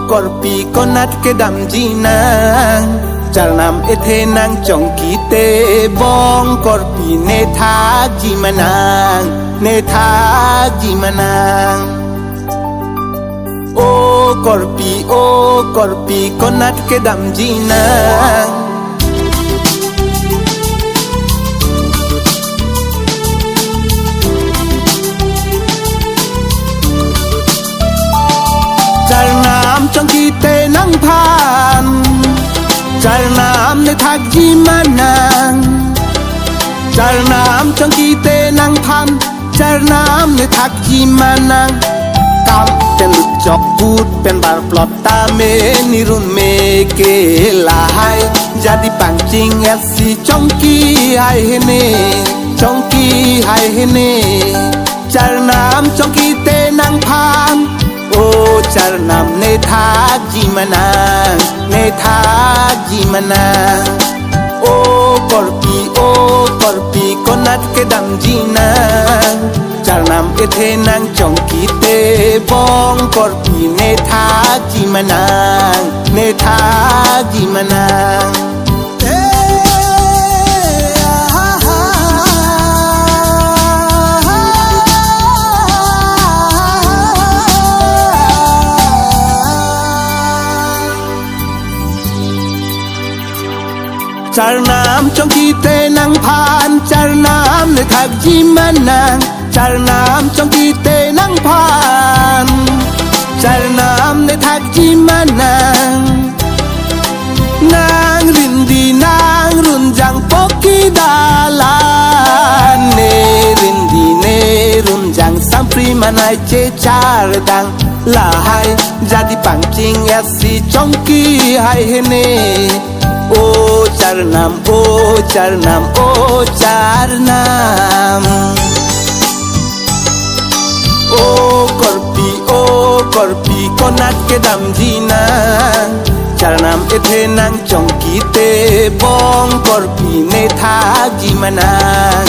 korpi konat ke dam jinang charnam ethe nang chongki te bong korpi ne tha jimanang o korpi konat ke dam jinang charnam chongki te nang phan charnam ne thak jimanang charnam chongki te nang phan charnam ne thak jimanang kam pen chok put pen bar plot ta me nirun me ke lahai jadi pancing si chongki hai hene charnam chongki te nang phan o charnam ne thak jimanang o korpi konat ke dam jinang charnam ethe nang chongki te bong korpi ne thak jimanang charnam chongki te nang phan charnam ne thak jimanang charnam chongki te nang phan charnam ne thak jimanang nang rindi nang run jang poki dalan ne rindi ne run jang sampri manai che char dang lahai jadi pancing si chongki hai hene o charnam o korpi konat ke dam jinang charnam ethe nang chongki te bong korpi ne thak jimanang